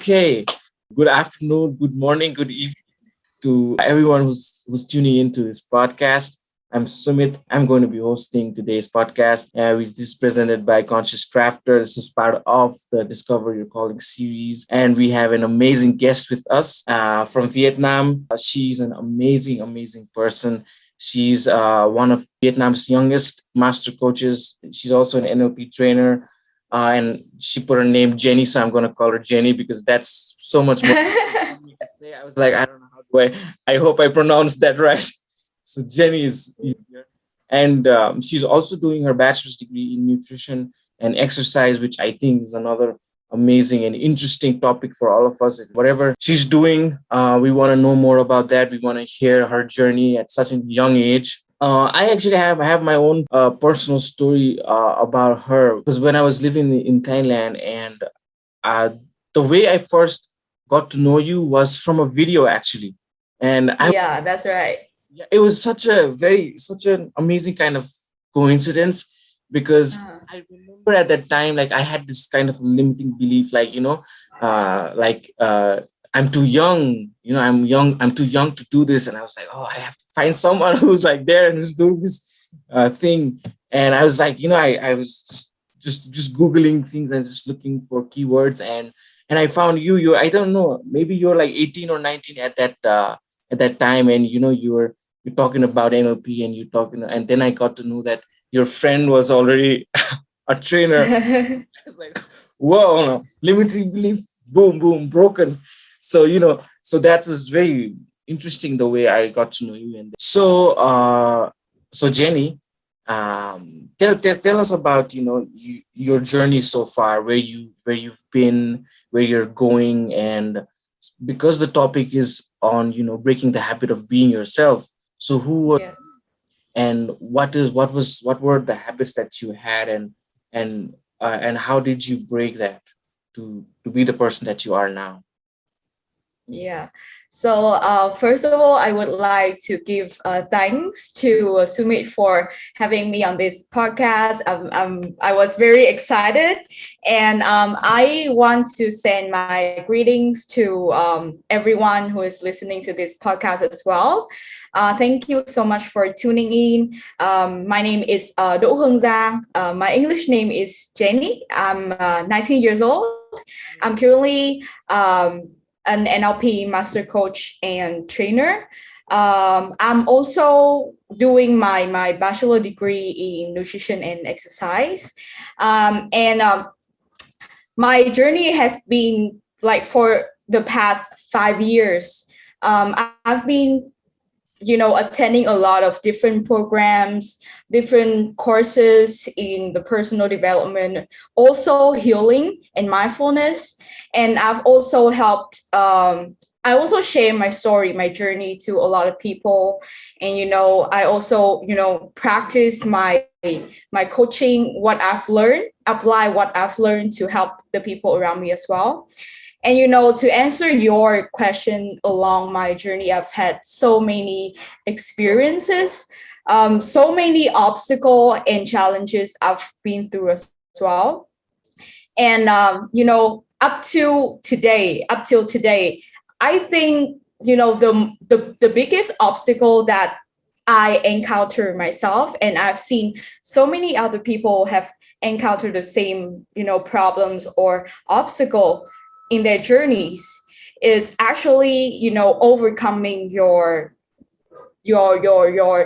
Okay. Good afternoon, good morning, good evening to everyone who's tuning into this podcast. I'm Sumit. I'm going to be hosting today's podcast, which is presented by Conscious Crafter. This is part of the Discover Your Calling series, and we have an amazing guest with us from Vietnam. She's an amazing, amazing person. She's one of Vietnam's youngest master coaches. She's also an NLP trainer, and she put her name Jenny, so I'm going to call her Jenny because that's so much more for me to say. I was like, I don't know how do I hope I pronounced that right. So Jenny is here, and she's also doing her bachelor's degree in nutrition and exercise, which I think is another amazing and interesting topic for all of us. Whatever she's doing, we want to know more about that. We want to hear her journey at such a young age. I actually have my own personal story about her because when I was living in Thailand, and uh, the way I first got to know you was from a video actually, and Yeah, that's right. yeah, it was such an amazing kind of coincidence because Uh, I remember at that time, like I had this kind of limiting belief, like, like I'm too young, I'm too young to do this. And I was like, oh, I have to find someone who's like there and who's doing this thing. And I was like, I was just Googling things and just looking for keywords, and I found you, I don't know, maybe you're like 18 or 19 at that time, and you're talking about NLP, and you're talking, and then I got to know that your friend was already a trainer. I was like, whoa, no, limiting belief, boom, boom, broken. So, so that was very interesting the way I got to know you. And so Jenny, tell us about, your journey so far, where you've been, where you're going, and because the topic is on, breaking the habit of being yourself. So who were, yes. and what were the habits that you had, and how did you break that to be the person that you are now? Yeah. So, first of all, I would like to give thanks to Sumit for having me on this podcast. I was very excited, and I want to send my greetings to everyone who is listening to this podcast as well. Thank you so much for tuning in. My name is Đỗ Hương Giang. My English name is Jenny. I'm 19 years old. I'm currently an NLP master coach and trainer. I'm also doing my bachelor degree in nutrition and exercise. And My journey has been like for the past 5 years. I've been attending a lot of different programs, different courses in the personal development, also healing and mindfulness. And I've also helped I also share my story, my journey to a lot of people. And I also practice my coaching, what I've learned, apply what I've learned to help the people around me as well. And to answer your question, along my journey, I've had so many experiences, so many obstacles and challenges I've been through as well. And up till today, I think the biggest obstacle that I encounter myself, and I've seen so many other people have encountered the same problems or obstacle in their journeys, is actually overcoming your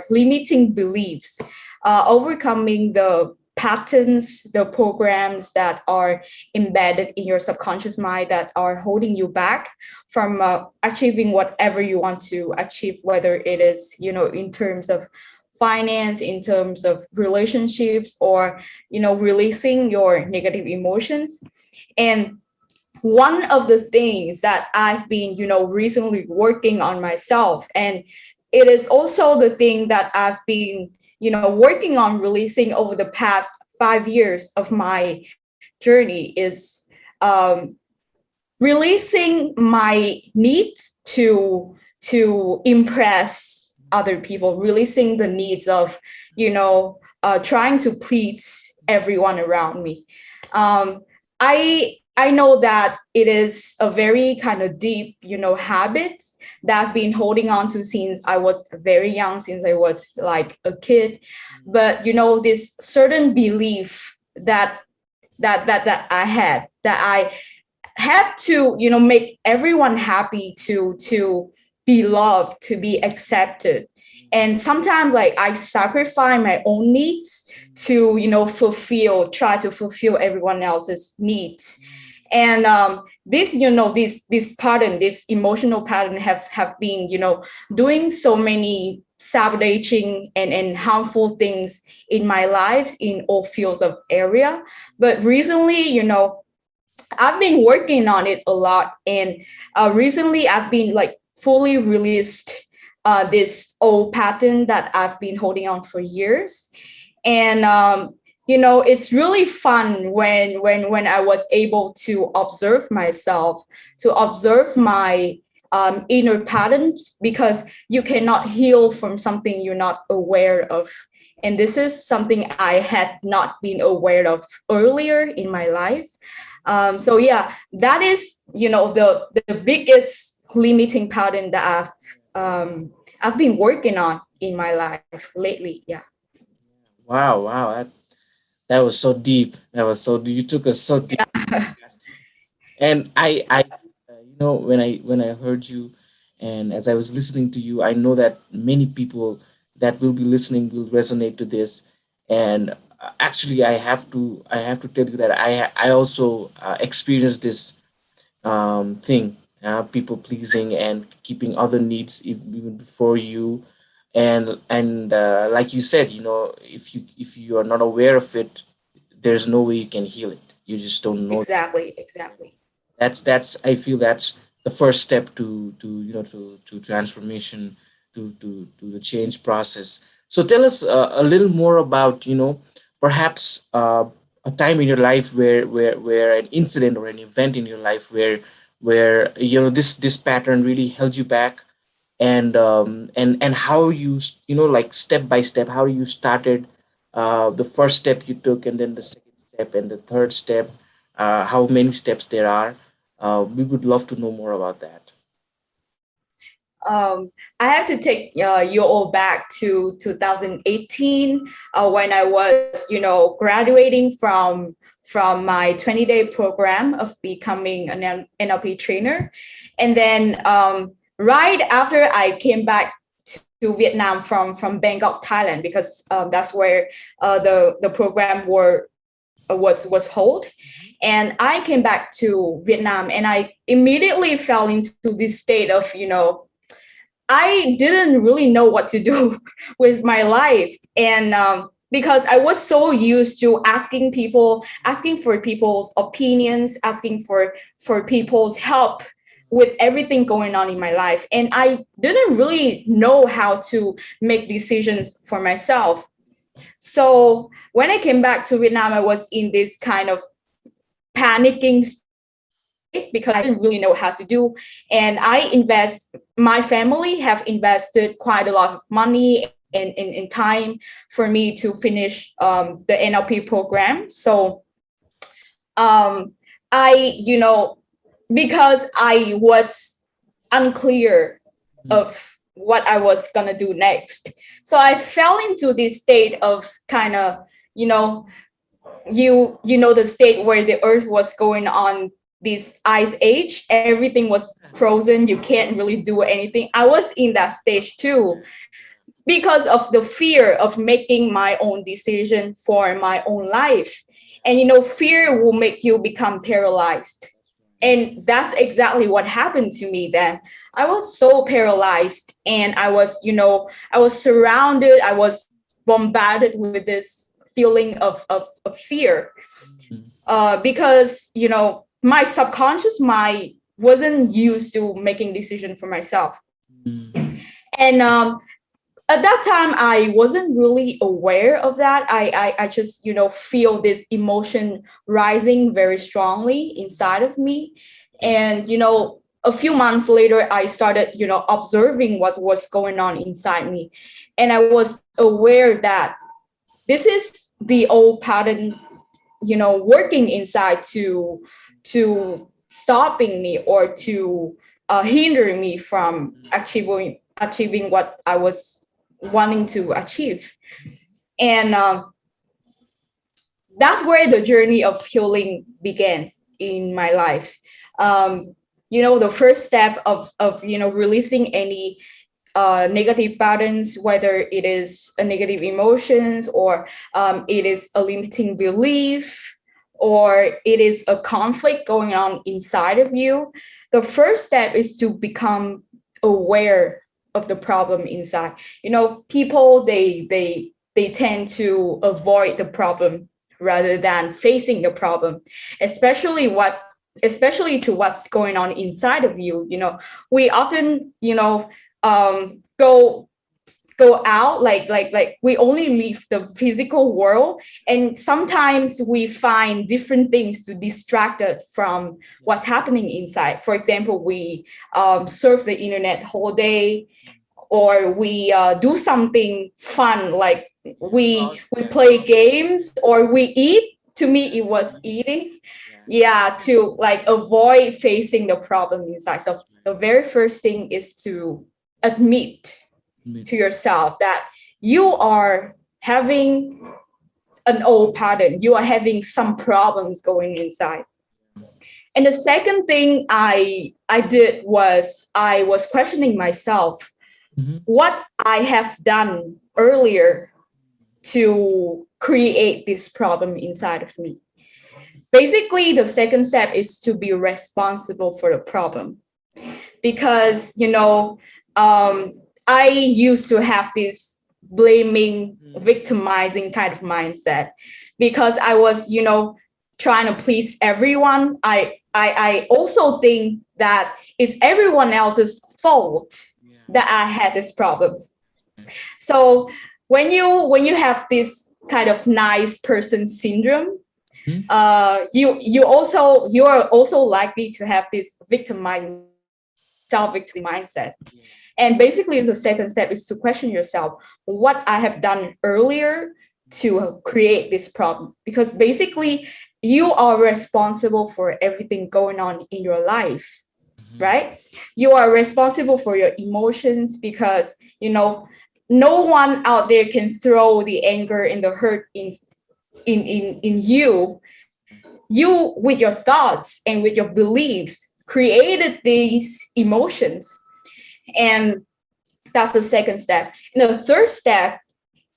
limiting beliefs, overcoming the patterns, the programs that are embedded in your subconscious mind that are holding you back from achieving whatever you want to achieve, whether it is in terms of finance, in terms of relationships, or releasing your negative emotions. And one of the things that I've been, recently working on myself, and it is also the thing that I've been, working on releasing over the past 5 years of my journey, is releasing my need to impress other people, releasing the needs of, trying to please everyone around me. I I know that it is a very kind of deep, habit that I've been holding on to since I was very young, since I was like a kid. But this certain belief that I had, that I have to, make everyone happy, to be loved, to be accepted. And sometimes like I sacrifice my own needs to, try to fulfill everyone else's needs. And this this pattern, this emotional pattern have been doing so many sabotaging and harmful things in my life in all fields of area. But recently, I've been working on it a lot. And recently I've been like fully released this old pattern that I've been holding on for years. And it's really fun when I was able to observe myself, to observe my inner patterns, because you cannot heal from something you're not aware of. And this is something I had not been aware of earlier in my life. So yeah, that is the biggest limiting pattern that I've been working on in my life lately. Yeah. Wow, wow, that was so deep. That was so you took us so deep. And when I heard you, and as I was listening to you, I know that many people that will be listening will resonate to this. And actually, I have to tell you that I also experienced this thing, people pleasing and keeping other needs even before you. And like you said, if you are not aware of it, there's no way you can heal it. You just don't know. Exactly, exactly. That's I feel that's the first step to to transformation, to the change process. So tell us a little more about perhaps a time in your life where an incident or an event in your life where this pattern really held you back, and how you like step by step how you started, the first step you took, and then the second step and the third step, how many steps there are. We would love to know more about that. I have to take you all back to 2018, when I was, graduating from my 20-day program of becoming an NLP trainer. And then right after I came back to Vietnam from Bangkok, Thailand, because that's where the program was held. And I came back to Vietnam, and I immediately fell into this state of, I didn't really know what to do with my life. And because I was so used to asking for people's opinions, asking for people's help with everything going on in my life. And I didn't really know how to make decisions for myself. So when I came back to Vietnam, I was in this kind of panicking state because I didn't really know how to do. And my family have invested quite a lot of money and in time for me to finish the NLP program. So um, I, because I was unclear of what I was gonna do next. So I fell into this state of kind of, you know, the state where the earth was going on this ice age, everything was frozen, you can't really do anything. I was in that stage too, because of the fear of making my own decision for my own life. And fear will make you become paralyzed. And that's exactly what happened to me then. I was so paralyzed, and I was surrounded, I was bombarded with this feeling of fear, because my subconscious mind wasn't used to making decision for myself. And at that time I wasn't really aware of that. I just feel this emotion rising very strongly inside of me. And a few months later I started observing what was going on inside me. And I was aware that this is the old pattern working inside to stopping me or to hinder me from achieving what I was wanting to achieve. And that's where the journey of healing began in my life. The first step of releasing any negative patterns, whether it is a negative emotions or it is a limiting belief or it is a conflict going on inside of you. The first step is to become aware of the problem inside. People they tend to avoid the problem rather than facing the problem, especially to what's going on inside of you. We often go out, like we only leave the physical world, and sometimes we find different things to distract us from what's happening inside. For example, we surf the internet whole day, or we do something fun, like we play games, or we eat. To me it was eating, yeah, to like avoid facing the problem inside. So the very first thing is to admit to yourself that you are having an old pattern, you are having some problems going inside. And the second thing I did was I was questioning myself what I have done earlier to create this problem inside of me. Basically, the second step is to be responsible for the problem. Because, I used to have this blaming, victimizing kind of mindset because I was, trying to please everyone. I also think that it's everyone else's fault that I had this problem. So when you have this kind of nice person syndrome, you are also likely to have this victimizing self-victim mindset. And basically the second step is to question yourself what I have done earlier to create this problem, because basically you are responsible for everything going on in your life, right? You are responsible for your emotions, because no one out there can throw the anger and the hurt in you. You, with your thoughts and with your beliefs, created these emotions. And that's the second step. And the third step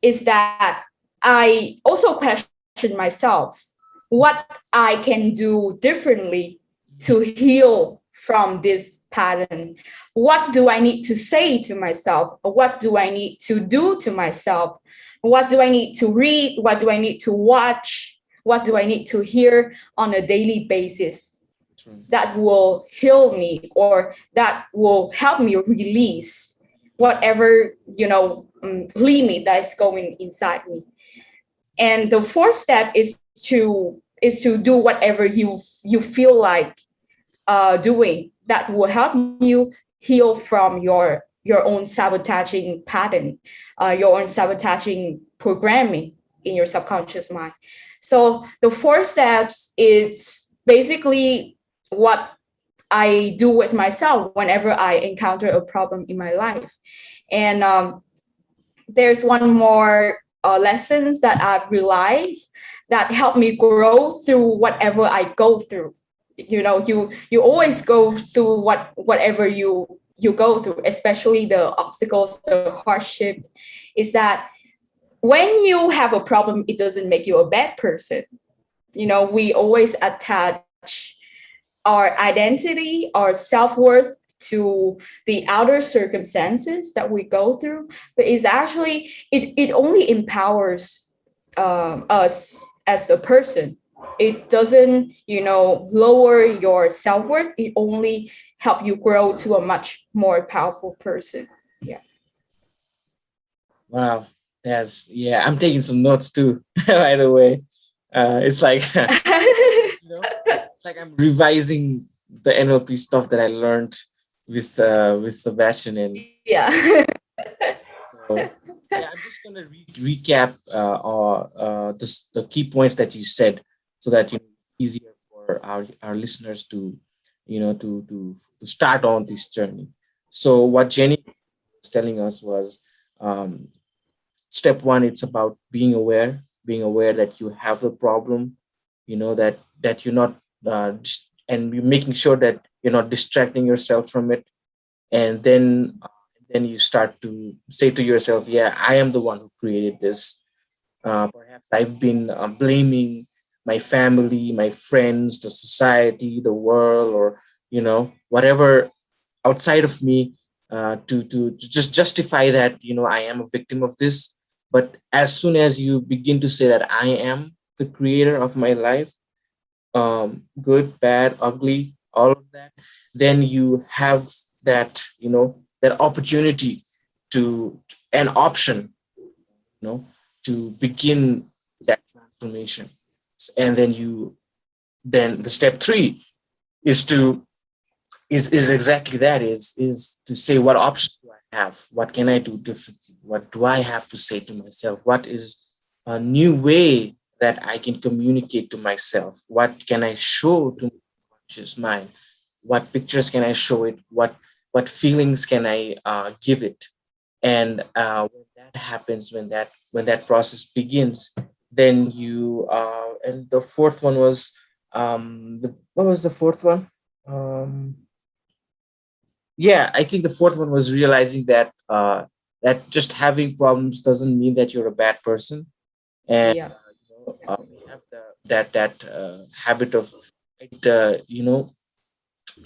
is that I also question myself what I can do differently to heal from this pattern. What do I need to say to myself? What do I need to do to myself? What do I need to read? What do I need to watch? What do I need to hear on a daily basis that will heal me, or that will help me release whatever limit that is going inside me? And the fourth step is to do whatever you feel like doing that will help you heal from your own sabotaging pattern, your own sabotaging programming in your subconscious mind. So the four steps is basically what I do with myself whenever I encounter a problem in my life. And there's one more lessons that I've realized that help me grow through whatever I go through. You always go through whatever you go through, especially the obstacles, the hardship, is that when you have a problem, it doesn't make you a bad person. We always attach our identity, our self-worth to the outer circumstances that we go through, but it's actually it only empowers us as a person. It doesn't lower your self-worth. It only help you grow to a much more powerful person. Yeah. Wow. I'm taking some notes too, by the way. It's like it's like I'm revising the NLP stuff that I learned with Sebastian. And Yeah. so I'm just gonna recap the key points that you said. so that it's easier for our listeners to to start on this journey. So what Jenny was telling us was, um, step one, it's about being aware that you have the problem, that you're not and you're making sure that you're not distracting yourself from it. And then you start to say to yourself, yeah, I am the one who created this. Perhaps I've been blaming my family, my friends, the society, the world, or whatever outside of me, to just justify that I am a victim of this. But as soon as you begin to say that I am the creator of my life, good, bad, ugly, all of that, then you have that opportunity to an option, to begin that transformation. And then the step three is to is exactly that, is to say, what options do I have? What can I do differently? What do I have to say to myself? What is a new way that I can communicate to myself? What can I show to my conscious mind? What pictures can I show it? What feelings can I give it? And when that happens, when that process begins, then and the fourth one was, what was the fourth one? Yeah, I think the fourth one was realizing that just having problems doesn't mean that you're a bad person. And Yeah. we have that habit of,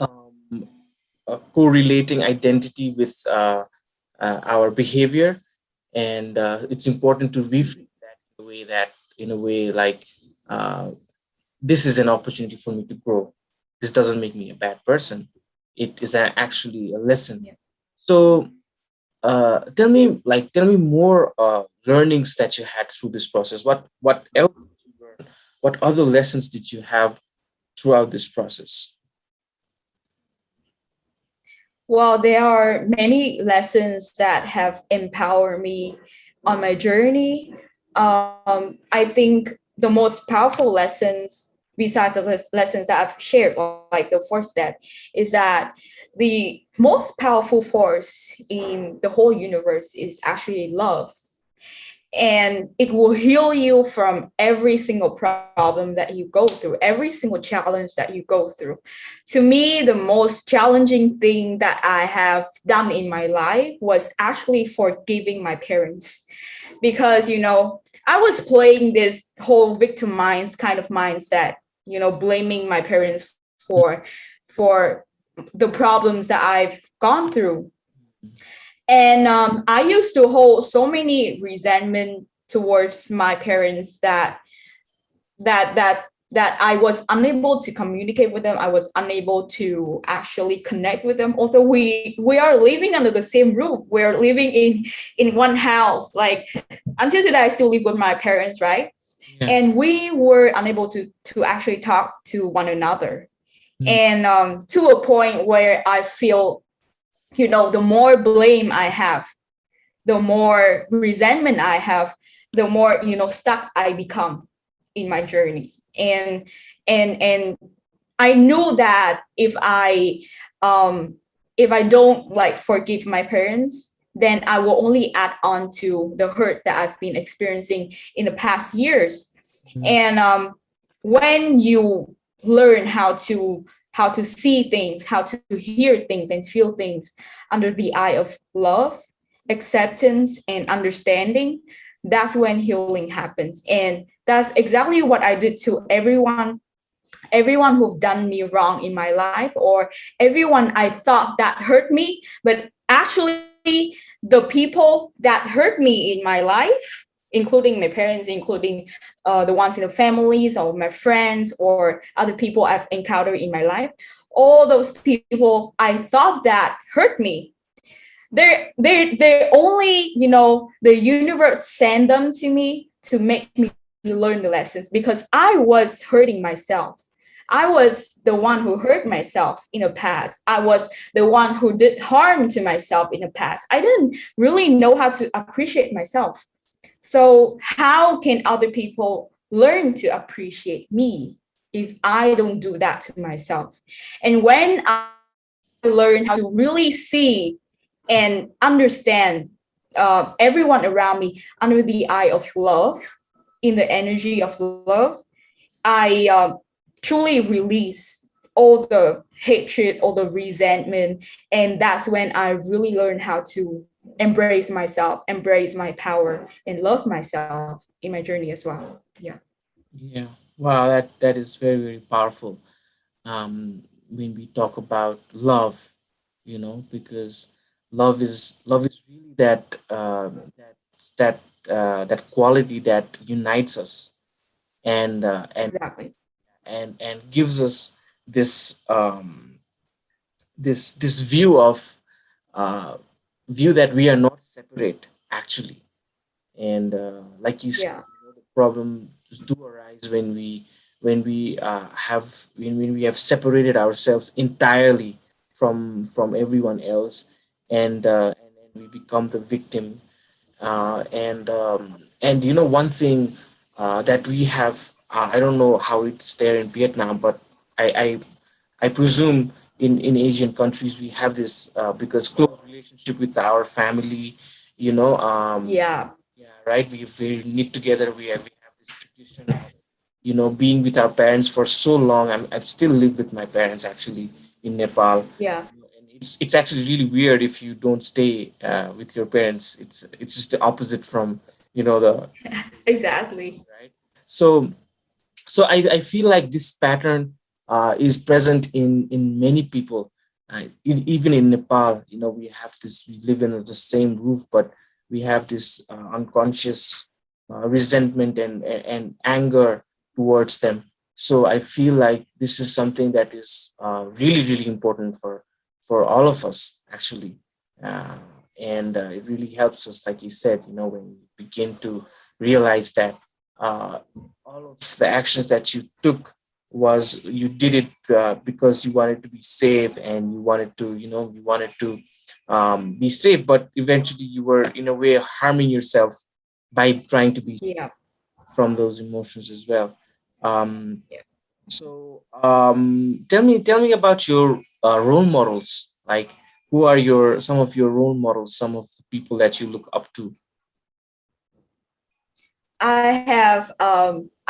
um, correlating identity with our behavior. And it's important to reframe that in a way like, uh, this is an opportunity for me to grow. This doesn't make me a bad person. It is actually a lesson. Yeah. So tell me more learnings that you had through this process. What else did you learn? What other lessons did you have throughout this process? Well, there are many lessons that have empowered me on my journey. I think the most powerful lessons, besides the lessons that I've shared, like the first step, is that the most powerful force in the whole universe is actually love, and it will heal you from every single problem that you go through, every single challenge that you go through. To me, the most challenging thing that I have done in my life was actually forgiving my parents, because I was playing this whole victim minds kind of mindset, blaming my parents for the problems that I've gone through. And I used to hold so many resentment towards my parents that that that I was unable to communicate with them. I was unable to actually connect with them. Although we are living under the same roof, we're living in one house. Like, until today, I still live with my parents, right? Yeah. And we were unable to actually talk to one another. Mhm. And to a point where I feel, the more blame I have, the more resentment I have, the more stuck I become in my journey. And I knew that if I don't like forgive my parents, then I will only add on to the hurt that I've been experiencing in the past years. Mhm. And when you learn how to see things, how to hear things and feel things under the eye of love, acceptance, and understanding, that's when healing happens. And that's exactly what I did to everyone who've done me wrong in my life, or everyone I thought that hurt me. But actually, the people that hurt me in my life, including my parents, including the ones in the families or my friends or other people I've encountered in my life, all those people I thought that hurt me, they're only, the universe send them to me to make me learn the lessons, because I was hurting myself. I was the one who hurt myself in the past. I was the one who did harm to myself in the past. I didn't really know how to appreciate myself. So how can other people learn to appreciate me if I don't do that to myself? And when I learn how to really see and understand everyone around me under the eye of love, in the energy of love, I truly release all the hatred, all the resentment. And that's when I really learn how to embrace myself, embrace my power, and love myself in my journey as well. Yeah. Yeah. Wow, that is very, very powerful. When we talk about love, because love is really that quality that unites us, and uh, and Exactly. and gives us this this uh, view that we are not separate actually. And like you said, Yeah. the problems do arise when we have separated ourselves entirely from everyone else, and then we become the victim. And one thing that we have, I don't know how it's there in Vietnam, but I presume in Asian countries we have this because close relationship with our family, you know. Yeah. Yeah, right. We knit together. We have this tradition of being with our parents for so long. I still live with my parents actually in Nepal. Yeah. And it's actually really weird if you don't stay with your parents. It's just the opposite from the Exactly. right. So I feel like this pattern is present in many people. Even in Nepal, we have this, we live in the same roof, but we have this unconscious resentment and anger towards them. So I feel like this is something that is really, really important for all of us, actually. Uh, and it really helps us, like you said, when we begin to realize that uh, all of the actions that you took was you did it because you wanted to be safe, and you wanted to be safe, but eventually you were in a way harming yourself by trying to be Yeah. from those emotions as well. um, Yeah. tell me about your role models, like who are your some of your role models, some of the people that you look up to.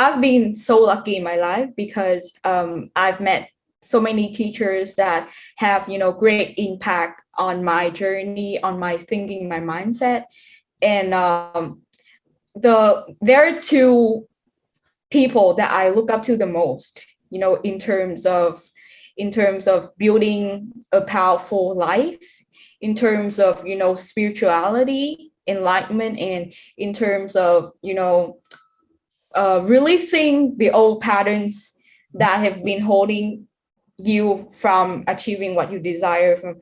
I've been so lucky in my life because I've met so many teachers that have, great impact on my journey, on my thinking, my mindset. And there are two people that I look up to the most, in terms of building a powerful life, in terms of, spirituality, enlightenment, and in terms of, releasing the old patterns that have been holding you from achieving what you desire, from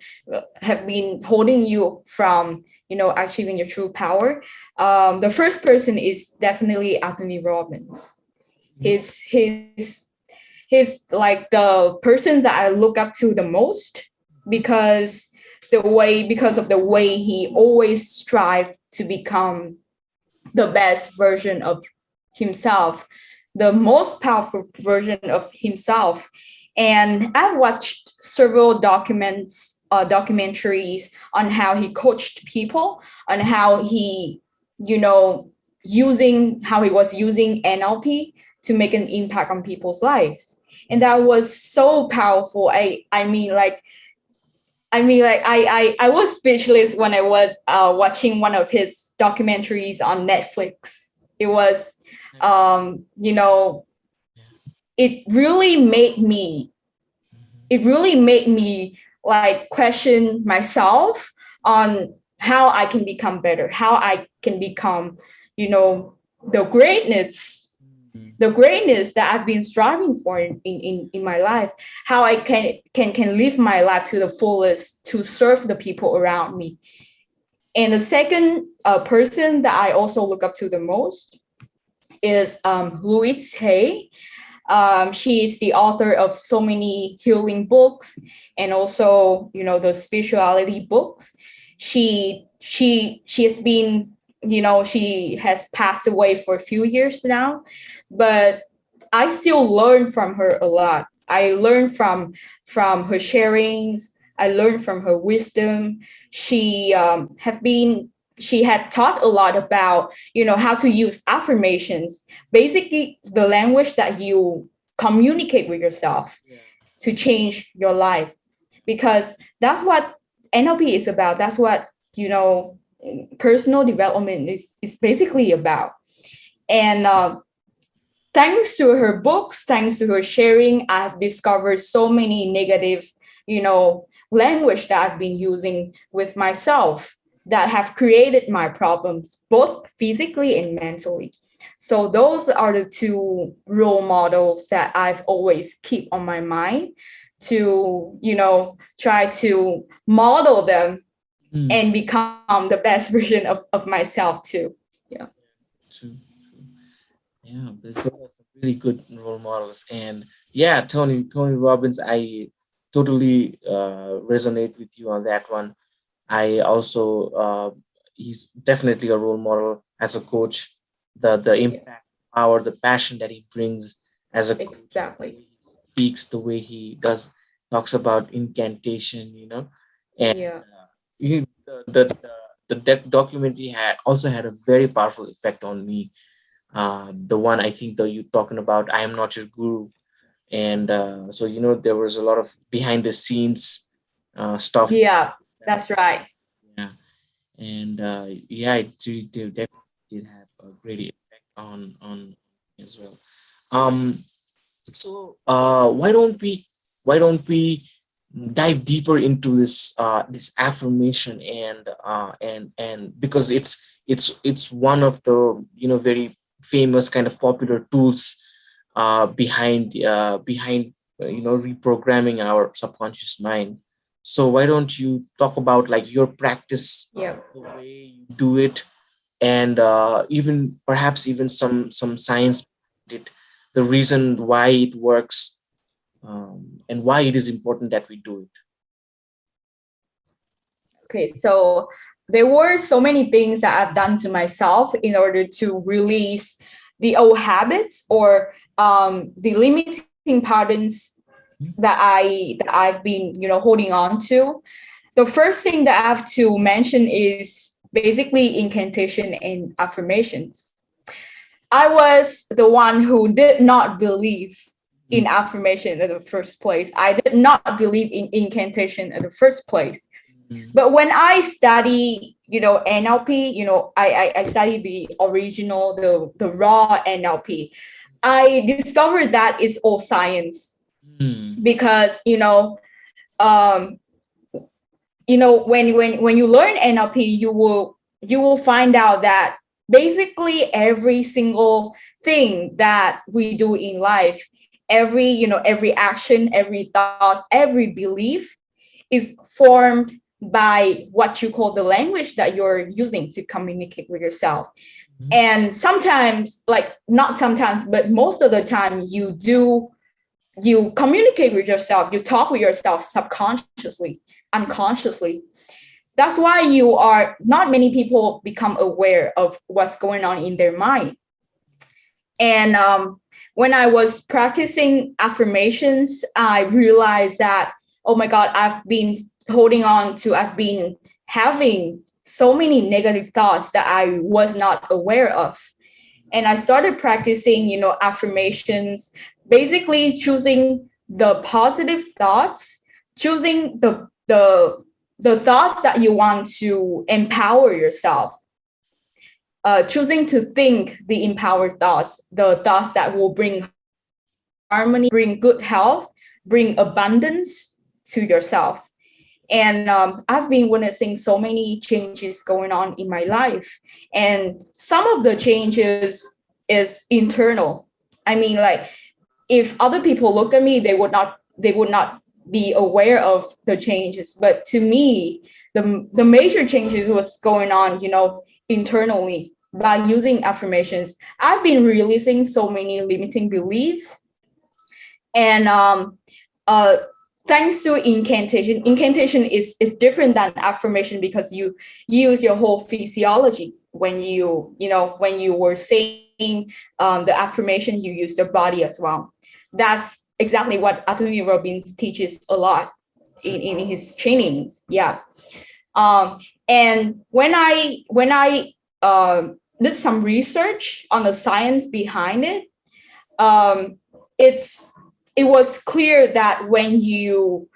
have been holding you from, achieving your true power. The first person is definitely Anthony Robbins. Mhm. He's like the person that I look up to the most, because of the way he always strive to become the best version of himself, the most powerful version of himself. And I've watched several documentaries on how he coached people, on how he, you know, how he was using NLP to make an impact on people's lives. And that was so powerful. I was speechless when I was watching one of his documentaries on Netflix. It was, you know, it really made me, like question myself on how I can become better, how I can become, you know, the greatness, the greatness that I've been striving for in my life, how I can live my life to the fullest to serve the people around me. And the second person that I also look up to the most is Louise Hay. She is the author of so many healing books and also, the spirituality books. She has been, she has passed away for a few years now, but I still learn from her a lot. I learn from her sharings. I learned from her wisdom. She have been she had taught a lot about, how to use affirmations, basically the language that you communicate with yourself Yeah. to change your life, because that's what NLP is about. That's what, personal development is basically about. And thanks to her books, thanks to her sharing, I've discovered so many negative, language that I've been using with myself that have created my problems, both physically and mentally. So those are the two role models that I've always keep on my mind to, try to model them Mm. and become the best version of myself too. Yeah. True. True. Yeah, those are some really good role models. And yeah, Tony Robbins, I totally resonate with you on that one. I also he's definitely a role model as a coach. The Yeah. impact, power, the passion that he brings as a coach, the Exactly. way he speaks, the way he does talks about incantation, and Yeah. he, the documentary had also had a very powerful effect on me. The one I think that you're talking about, I am not your guru, and so there was a lot of behind the scenes stuff Yeah, that that's right. yeah, and yeah, it really definitely did have a great effect on me as well. Um, so why don't we dive deeper into this affirmation, and because it's one of the very famous kind of popular tools behind reprogramming our subconscious mind. So why don't you talk about like your practice, Yeah. the way you do it, and even perhaps even some science behind it, the reason why it works, and why it is important that we do it. Okay, so there were so many things that I've done to myself in order to release the old habits or the limiting patterns that I've been, holding on to. The first thing that I have to mention is basically incantation and affirmations. I was the one who did not believe in Mm, affirmation in the first place. I did not believe in incantation in the first place. mm, But when I study, NLP, I study the original, the raw NLP. I discovered that it's all science mm, because, um, when you learn NLP, you will find out that basically every single thing that we do in life, every action, every thought, every belief is formed by what you call the language that you're using to communicate with yourself. mm, And sometimes, like not sometimes, but most of the time, you communicate with yourself, you talk with yourself subconsciously, unconsciously. That's why not many people become aware of what's going on in their mind. And when I was practicing affirmations, I realized that, oh my God, I've been having so many negative thoughts that I was not aware of. And I started practicing, affirmations, basically choosing the positive thoughts, choosing the thoughts that you want to empower yourself, choosing to think the empowered thoughts, the thoughts that will bring harmony, bring good health, bring abundance to yourself. And I've been witnessing so many changes going on in my life. And some of the changes is internal. I mean, like if other people look at me, they would not be aware of the changes. But to me, the major changes was going on, internally by using affirmations. I've been releasing so many limiting beliefs, and uh, thanks to incantation is different than affirmation because you use your whole physiology when you were saying the affirmation, you use your body as well. That's exactly what Anthony Robbins teaches a lot in his trainings. Yeah. Um, and when I did some research on the science behind it, um, it's it was clear that when you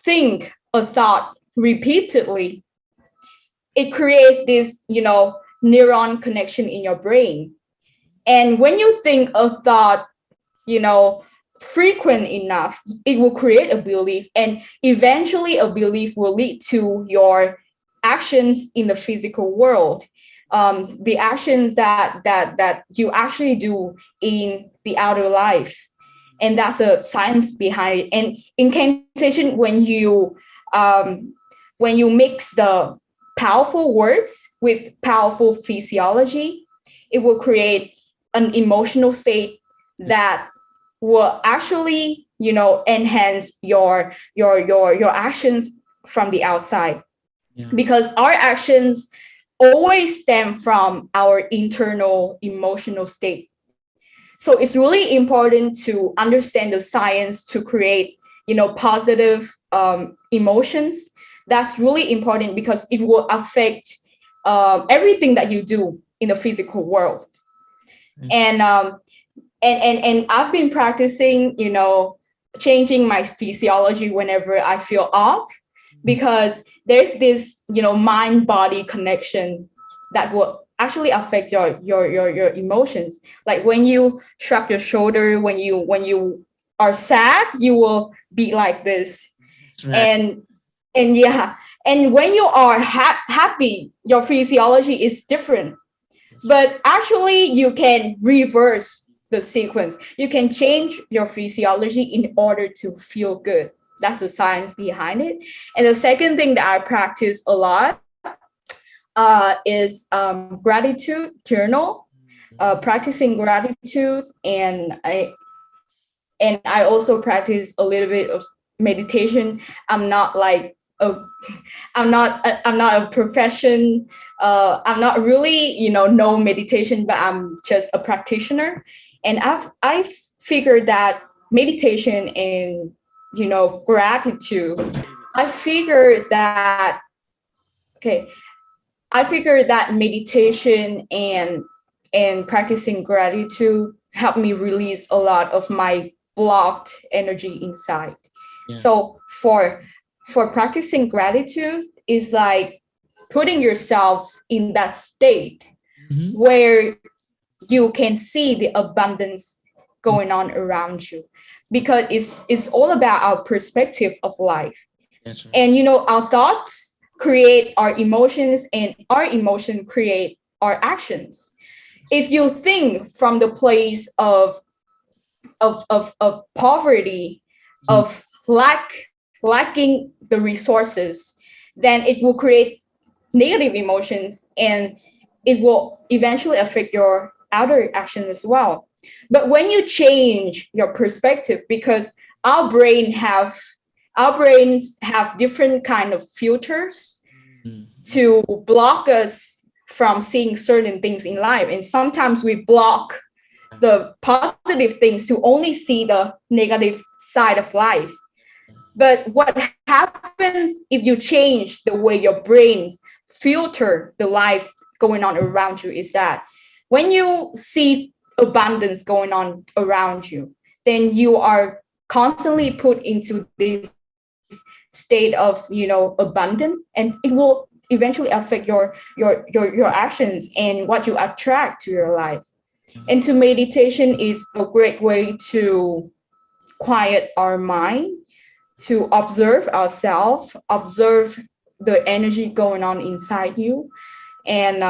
think a thought repeatedly, it creates this, neuron connection in your brain. And when you think a thought, you know, frequent enough, it will create a belief, and eventually a belief will lead to your actions in the physical world. The actions that you actually do in the outer life, and that's a science behind it. And incantation, when you mix the powerful words with powerful physiology, it will create an emotional state that will actually, enhance your actions from the outside, Yeah. because our actions always stem from our internal emotional state. So it's really important to understand the science to create, positive emotions. That's really important because it will affect everything that you do in the physical world. Yes. And and I've been practicing, changing my physiology whenever I feel off, because there's this, mind body connection that will actually affect your emotions. Like when you shrug your shoulder, when you are sad, you will be like this. That's right. And yeah, and when you are happy, your physiology is different. That's right. But actually, you can reverse the sequence. You can change your physiology in order to feel good. That's the science behind it. And the second thing that I practice a lot is gratitude journal, practicing gratitude, and I also practice a little bit of meditation. I'm not like a I'm not a profession. I'm not really, know meditation, but I'm just a practitioner. And I've figured that meditation and, gratitude. I figured that okay. I figured that meditation and practicing gratitude helped me release a lot of my blocked energy inside. Yeah. So for practicing gratitude is like putting yourself in that state Mhm. where you can see the abundance going on around you, because it's all about our perspective of life. That's right. And our thoughts create our emotions, and our emotion create our actions. If you think from the place of poverty, Mhm. of lacking the resources, then it will create negative emotions, and it will eventually affect your outer action as well. But when you change your perspective, because our brain have our brains have different kind of filters Mhm. to block us from seeing certain things in life, and sometimes we block the positive things to only see the negative side of life. But what happens if you change the way your brains filter the life going on around you is that when you see abundance going on around you, then you are constantly put into this state of, abundant, and it will eventually affect your actions and what you attract to your life. And to meditation is a great way to quiet our mind, to observe ourselves, observe the energy going on inside you. And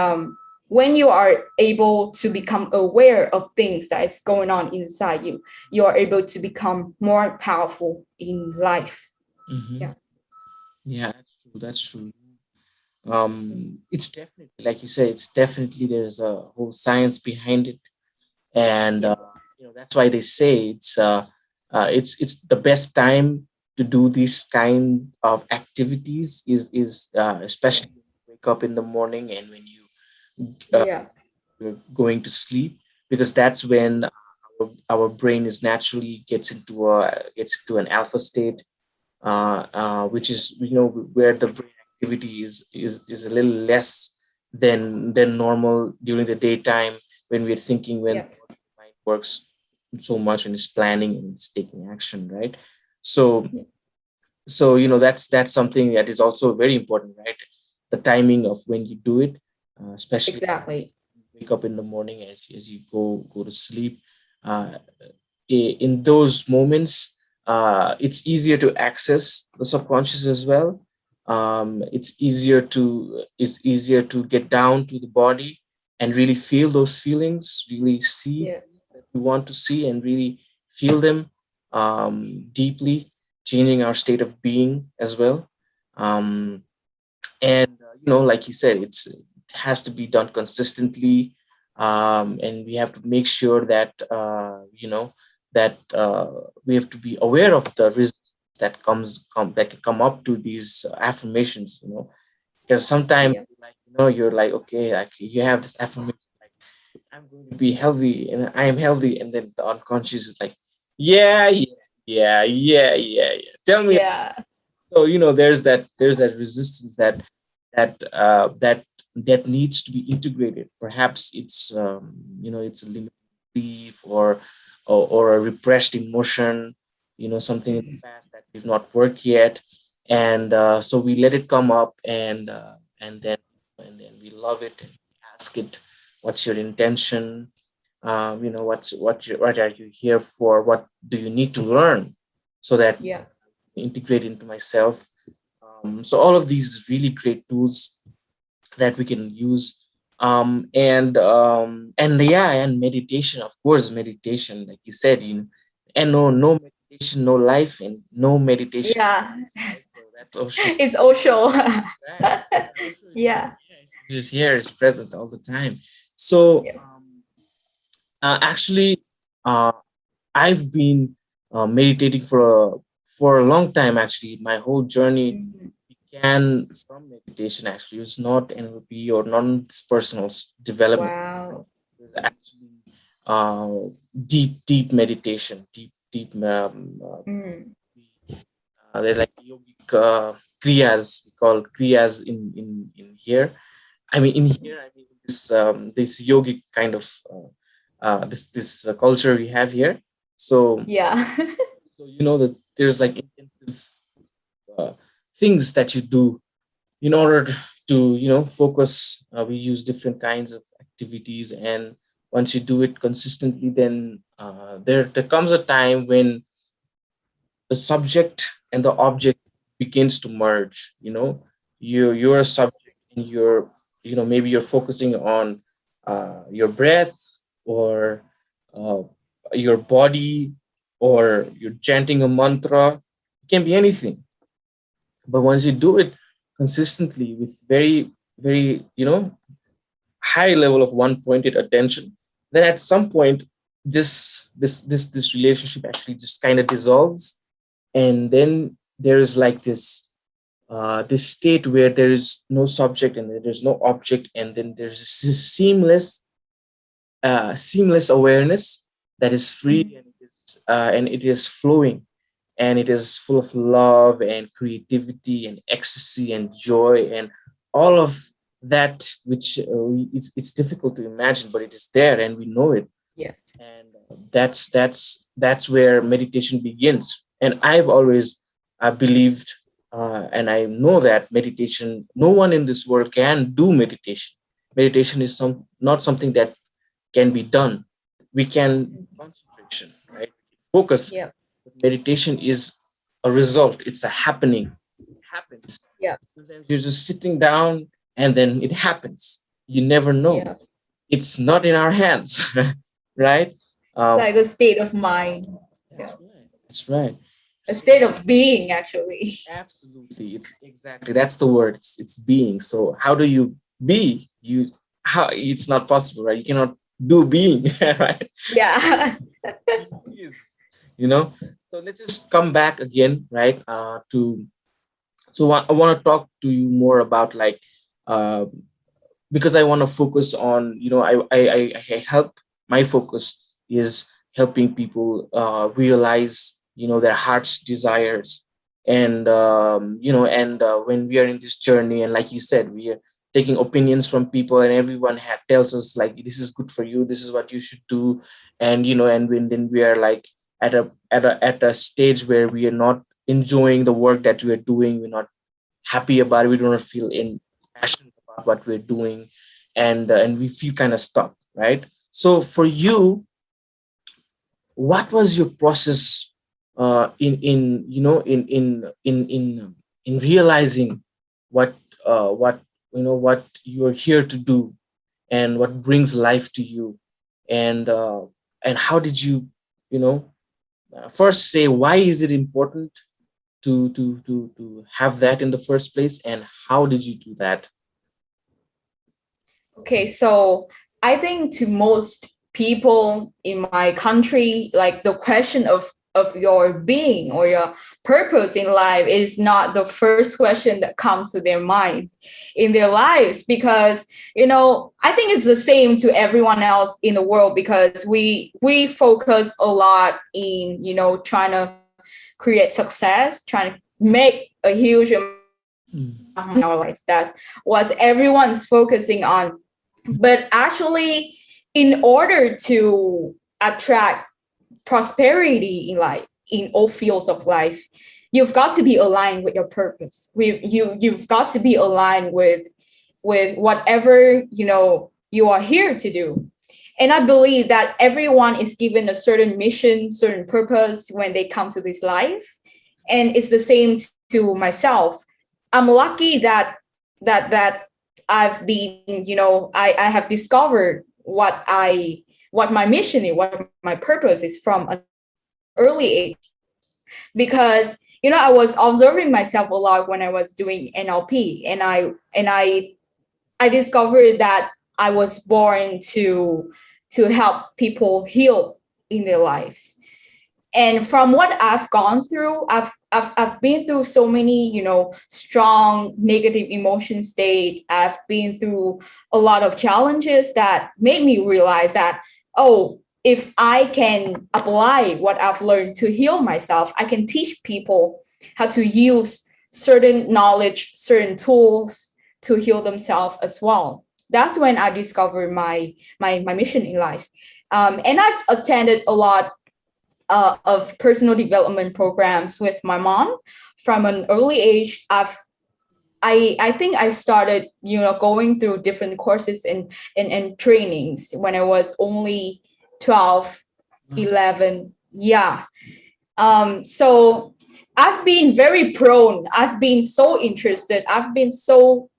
when you are able to become aware of things that is going on inside you, you are able to become more powerful in life. Mhm. Yeah. Yeah, that's true. That's true. It's definitely, like you say, it's definitely there's a whole science behind it, and Yeah. that's why they say it's the best time to do this kind of activities is especially when you wake up in the morning and when you uh, Yeah. we're going to sleep, because that's when our brain is naturally gets into an alpha state, which is, where the brain activity is a little less than normal during the daytime, when we're thinking, when Yeah. the mind works so much and is planning and it's taking action, right? So Yeah. that's something that is also very important, right? The timing of when you do it, especially Exactly. wake up in the morning, as you go to sleep. uh, in those moments, it's easier to access the subconscious as well. It's easier to get down to the body and really feel those feelings, really see Yeah. that we want to see, and really feel them deeply, changing our state of being as well. um, and like you said, it has to be done consistently. And we have to make sure that we have to be aware of the resistance that can come up to these affirmations, because sometimes, Yeah. like, you're like, okay, like, you have this affirmation, like, I'm going to be healthy and I am healthy, and then the unconscious is like, yeah, yeah, yeah, yeah, yeah, yeah, tell me. Yeah. So there's that resistance that needs to be integrated. Perhaps it's a limited belief, or a repressed emotion, something in the Mhm. past that did not work yet, and so we let it come up, and then we love it and ask it, what's your intention? What are you here for? What do you need to learn, so that Yeah. integrate into myself? So all of these really great tools that we can use. And yeah, and meditation, of course, meditation, like you said, and no meditation, no life, and no meditation, Yeah. right? So that's Osho. It's Osho. Right. Yeah, Osho is Yeah. just here, is present all the time. So Yeah. actually, uh, I've been meditating for a long time. Actually, my whole journey Mhm. began from meditation. Actually, it's not NLP or non-personal development. Wow. It was actually deep meditation, deep. Mm. They're like yogic kriyas. We call kriyas in here. I mean, in here, I mean, this yogic kind of this culture we have here. So Yeah. that there's like intensive uh, things that you do in order to focus. We use different kinds of activities, and once you do it consistently, then there comes a time when the subject and the object begins to merge. You're a subject, and maybe you're focusing on your breath, or uh, your body, or you're chanting a mantra. It can be anything, but once you do it consistently with very, very, high level of one pointed attention, then at some point, this relationship actually just kind of dissolves, and then there is like this state where there is no subject, and there's no object, and then there's this seamless awareness that is free, Mhm. and it is flowing, and it is full of love and creativity and ecstasy and joy, and all of that, which it's difficult to imagine, but it is there, and we know it. Yeah. And that's where meditation begins. And I've always believed, and I know that meditation, no one in this world can do meditation. Meditation is not something that can be done. We can concentration, right? Focus. Yeah. Meditation is a result. It's a happening. It happens. Yeah. Sometimes you're just sitting down, and then it happens. You never know. Yeah. It's not in our hands, right? Um, Like a state of mind. that's Yeah. right. That's right. A So state of being, actually. absolutely, it's exactly, that's the word. It's being. So how do you be? How it's not possible, right? You cannot do being, right? Yeah. Being is, you know. So let's just come back again, right? I want to talk to you more about, like, uh, because I want to focus on, I help, my focus is helping people realize, their heart's desires. And when we are in this journey, and like you said, we are taking opinions from people, and everyone tells us like, this is good for you, this is what you should do. And and when then we are like at a stage where we are not enjoying the work that we are doing, we're not happy about it, we don't feel in passionate about what we're doing, and we feel kind of stuck, right? So for you, what was your process in in realizing what what what you're here to do, and what brings life to you, and how did you, you know first say why is it important to have that in the first place, and how did you do that? Okay, so I think to most people in my country, like the question of your being or your purpose in life is not the first question that comes to their mind in their lives, because I think it's the same to everyone else in the world, because we focus a lot in trying to create success, trying to make a huge amount Mm. in our lives. That's what everyone's focusing on. But actually, in order to attract prosperity in life, in all fields of life, you've got to be aligned with your purpose. You've got to be aligned with whatever you are here to do. And I believe that everyone is given a certain mission, certain purpose when they come to this life. And it's the same to myself. I'm lucky that I've been, I have discovered what my mission is, what my purpose is from an early age. Because I was observing myself a lot when I was doing NLP, and I discovered that I was born to help people heal in their lives. And from what I've gone through, I've been through so many strong negative emotion state. I've been through a lot of challenges that made me realize that, oh, if I can apply what I've learned to heal myself, I can teach people how to use certain knowledge, certain tools to heal themselves as well. That's when I discovered my mission in life. And I've attended a lot of personal development programs with my mom from an early age. I think I started going through different courses and trainings when I was only 12, 11. Yeah. So I've been very prone. I've been so interested. I've been so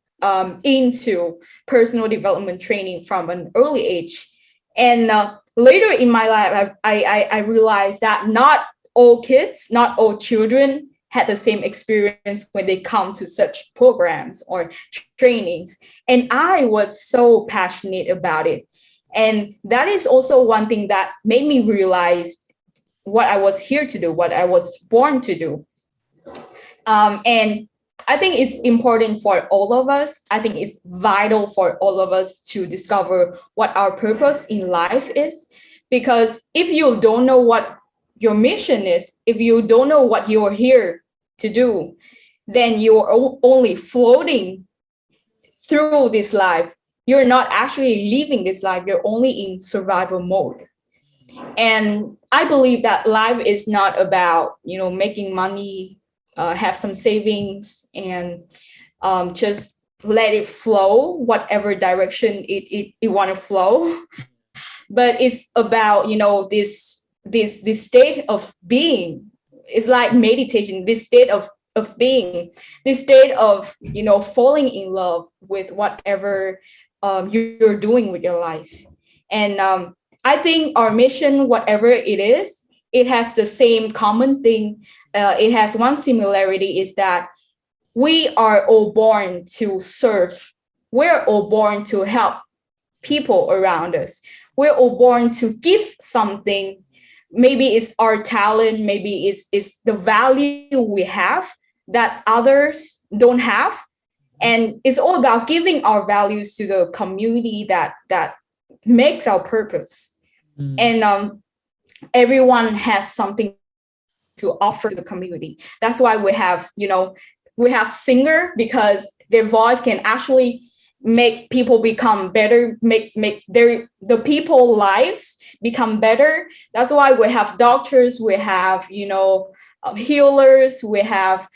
into personal development training from an early age. And later in my life, I realized that not all kids, not all children had the same experience when they come to such programs or trainings. And I was so passionate about it. And that is also one thing that made me realize what I was here to do, what I was born to do. And I think it's important for all of us. I think it's vital for all of us to discover what our purpose in life is. Because if you don't know what your mission is, if you don't know what you're here to do, then you're only floating through this life. You're not actually living this life. You're only in survival mode. And I believe that life is not about making money, have some savings, and just let it flow whatever direction it want to flow. But it's about this state of being. It's like meditation, this state of being, this state of falling in love with whatever you're doing with your life. And I think our mission, whatever it is, it has the same common thing. It has one similarity, is that we are all born to serve. We're all born to help people around us. We're all born to give something. Maybe it's our talent, maybe it's the value we have that others don't have. And it's all about giving our values to the community that makes our purpose. Mm. And everyone has something to offer to the community. That's why we have, we have singer, because their voice can actually make people become better, make the people lives become better. That's why we have doctors, we have, healers, we have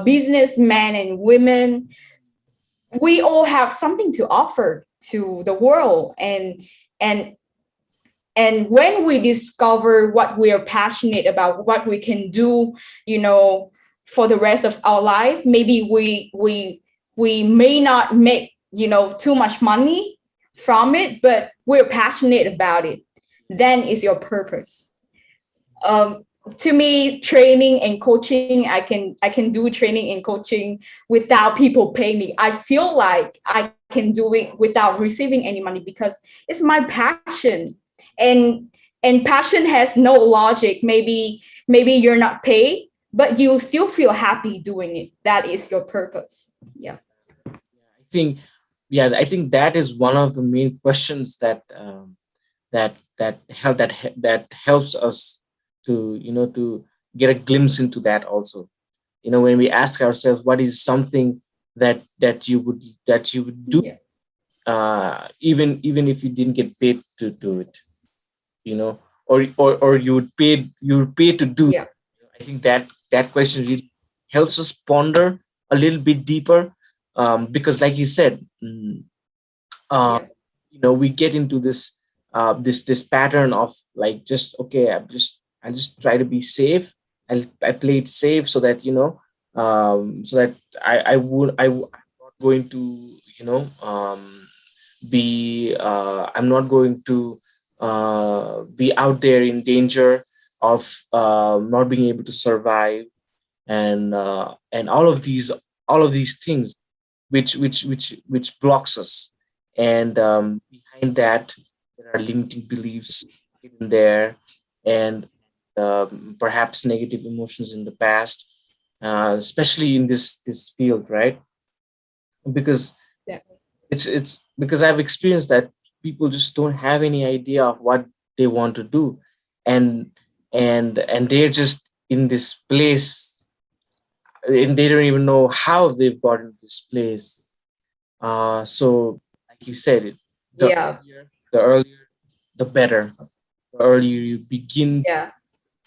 businessmen and women. We all have something to offer to the world. And when we discover what we are passionate about, what we can do, for the rest of our life, maybe we may not make, too much money from it, but we're passionate about it. Then is your purpose. um, to me, training and coaching, I can do training and coaching without people pay me. I feel like I can do it without receiving any money, because it's my passion. And passion has no logic. Maybe you're not paid, but you still feel happy doing it. That is your purpose. Yeah. I think, yeah, I think that is one of the main questions that that helps us to, to get a glimpse into that also. When we ask ourselves, what is something that you would do, Yeah. even if you didn't get paid to do it, or you would pay to do. Yeah. I think that question really helps us ponder a little bit deeper, because, like you said, uh, Yeah. we get into this pattern of, like, just okay, I just try to be safe. I play it safe, so that, so that I'm not going to, I'm not going to be out there in danger of not being able to survive, and all of these things which blocks us. And behind that, there are limiting beliefs hidden there, and perhaps negative emotions in the past, especially in this field, right? Because Exactly. it's because I've experienced that people just don't have any idea of what they want to do, and and they're just in this place, and they don't even know how they've got into this place. So, like you said, the Yeah. the earlier, the better. The earlier you begin Yeah.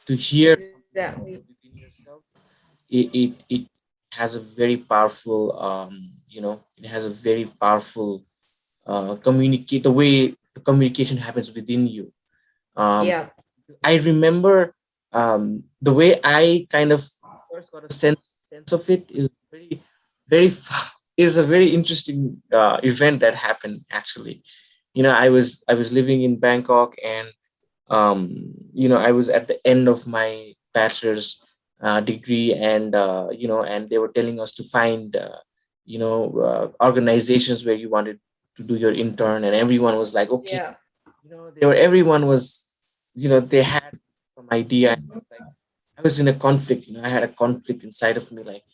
to hear something Exactly. within yourself, it has a very powerful, it has a very powerful communicate the way the communication happens within you. Um, Yeah. I remember the way I kind of first got a sense of it is is a very interesting event that happened, actually. I was living in Bangkok, and I was at the end of my bachelor's degree, and they were telling us to find organizations where you wanted to do your intern, and everyone was like, okay, Yeah. everyone was, they had some idea. And I was like, I was in a conflict. I had a conflict inside of me, like,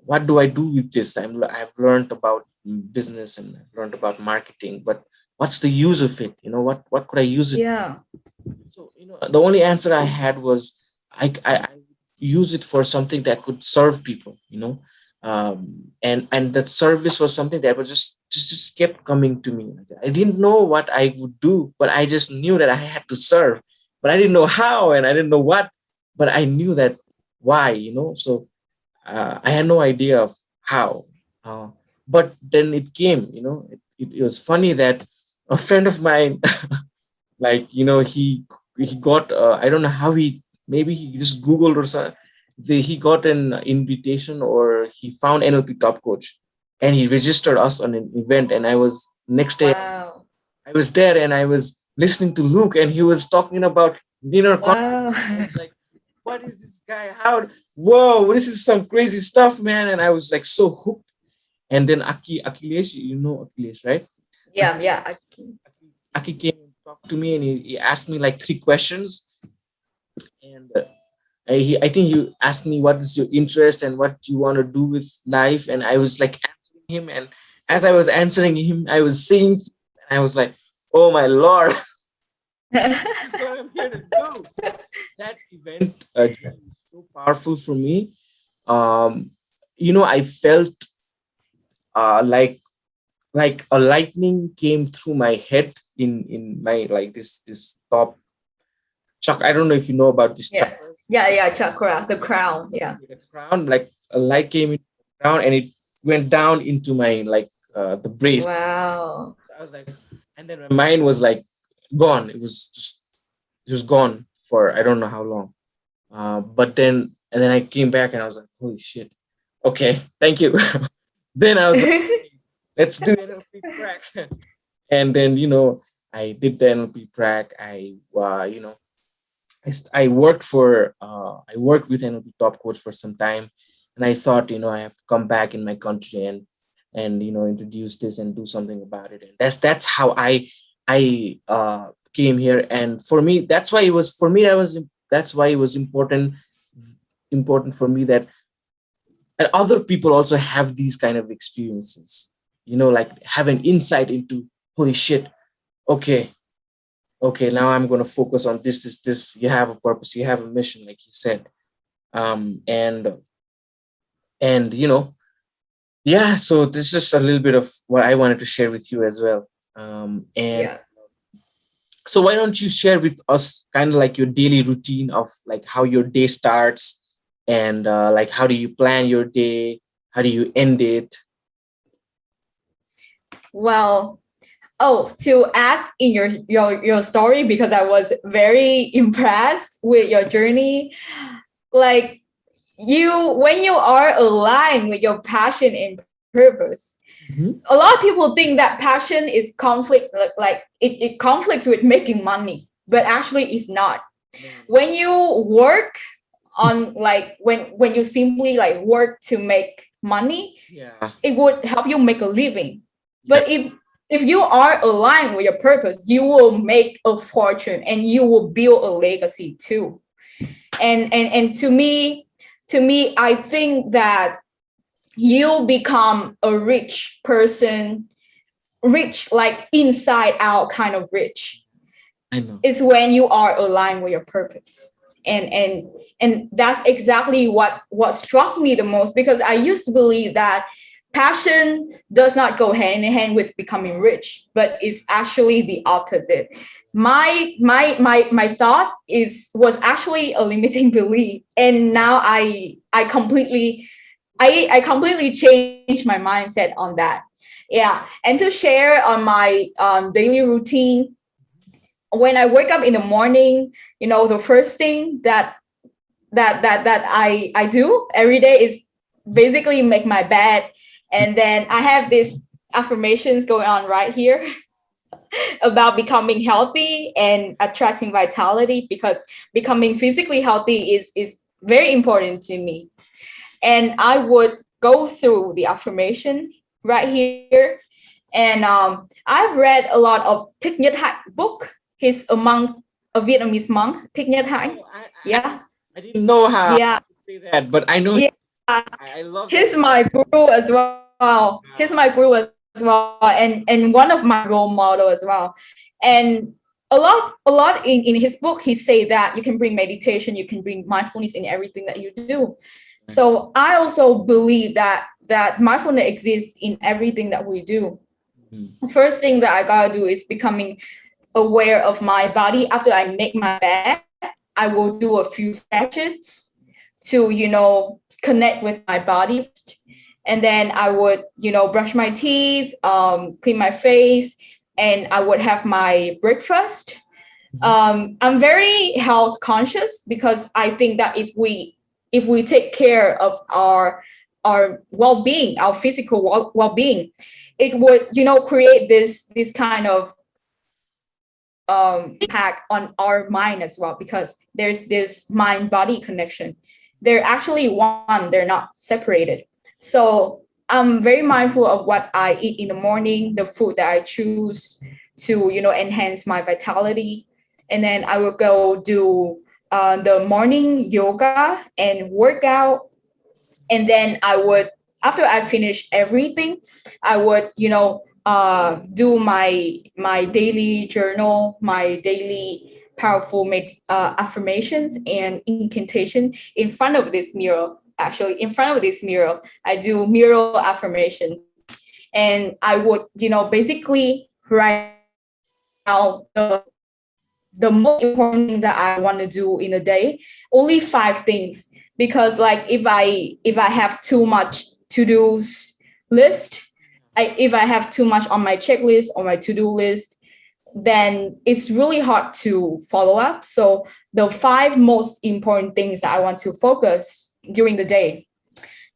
what do I do with this? I've learned about business, and I've learned about marketing, but what's the use of it? What could I use it? Yeah. So, the only answer I had was, I would use it for something that could serve people, and that service was something that was just kept coming to me. I didn't know what I would do, but I just knew that I had to serve, but I didn't know how, and I didn't know what, but I knew that why, so I had no idea of how. Uh, but then it came, it was funny that a friend of mine, like, he got, I don't know how, maybe he just googled or something. He got an invitation, or he found NLP top coach, and he registered us on an event. And I was next day, Wow. I was there, and I was listening to Luke, and he was talking about inner conflict. Wow. I was like, what is this guy, how, whoa, this is some crazy stuff, man. And I was like so hooked. And then Akhilesh, Akhilesh, right? Yeah. Yeah. Aki came and talked to me, and he asked me like three questions. And I think you asked me what is your interest and what you want to do with life. And I was like answering him, and as I was answering him, I was saying, and I was like, "Oh my lord, this is what I'm here to do." That event was so powerful for me. Um, I felt like a lightning came through my head in my like this top chakra. I don't know if you know about this Yeah. chakra. Yeah, chakra, the crown. Yeah. The crown, like a light came into the crown and it went down into my like the brace. Wow. So I was like, and then my mind was like gone. It was gone for I don't know how long. But then and then I came back and I was like, holy shit. Okay, thank you. Then I was like, let's do NLP crack. And then I did the NLP prac. I worked for I worked with NLP top coach for some time, and I thought I have to come back in my country and introduce this and do something about it. And that's how I came here. And for me, that's why it was for me. That's why it was important for me that and other people also have these kind of experiences. Like have an insight into holy shit. Okay, okay, now I'm going to focus on this. You have a purpose, you have a mission, like you said. And yeah, so this is a little bit of what I wanted to share with you as well. And Yeah. so why don't you share with us kind of like your daily routine of like how your day starts, and like how do you plan your day, how do you end it? Well, oh, to add in your story, because I was very impressed with your journey. Like, when you are aligned with your passion and purpose, Mhm. a lot of people think that passion is conflict, like it conflicts with making money, but actually it's not. No, no. When you work on, like, when you simply like work to make money, Yeah, it would help you make a living. yeah, But if you are aligned with your purpose, you will make a fortune and you will build a legacy too. And to me, I think that you become a rich person, rich like inside out kind of rich, I know. is when you are aligned with your purpose. And that's exactly what struck me the most, because I used to believe that passion does not go hand in hand with becoming rich, but it's actually the opposite. My thought was actually a limiting belief, and now I completely changed my mindset on that. Yeah. And to share on my daily routine, when I wake up in the morning, the first thing that I do every day is basically make my bed. And then I have this affirmations going on right here about becoming healthy and attracting vitality, because becoming physically healthy is very important to me. And I would go through the affirmation right here. And I've read a lot of Thich Nhat Hanh book. He's a monk, a Vietnamese monk, Thich Nhat Hanh. Oh, Yeah, I didn't know how yeah, to say that, but I know yeah. I love that. He's my guru as well. He's my Uh, guru as well, and one of my role model as well. And a lot in his book, he say that you can bring meditation, you can bring mindfulness in everything that you do. So I also believe that mindfulness exists in everything that we do. mhm. First thing that I gotta do is becoming aware of my body. After I make my bed, I will do a few stretches to connect with my body first. And then I would brush my teeth, clean my face, and I would have my breakfast. Mhm. I'm very health conscious, because I think that if we take care of our well-being, our physical well-being, it would create this kind of impact on our mind as well, because there's this mind body connection. They're actually one, they're not separated. So I'm very mindful of what I eat in the morning, the food that I choose to enhance my vitality. And then I will go do the morning yoga and workout. And then I would after I finish everything, I would, do my daily journal, my daily powerful affirmations and incantation in front of this mirror. Actually, in front of this mirror, I do mirror affirmations, and I would, basically write down the most important thing that I want to do in a day. Only 5 things, because like if I have too much to dos list, if I have too much on my checklist or my to do list, then it's really hard to follow up. So the 5 most important things that I want to focus during the day,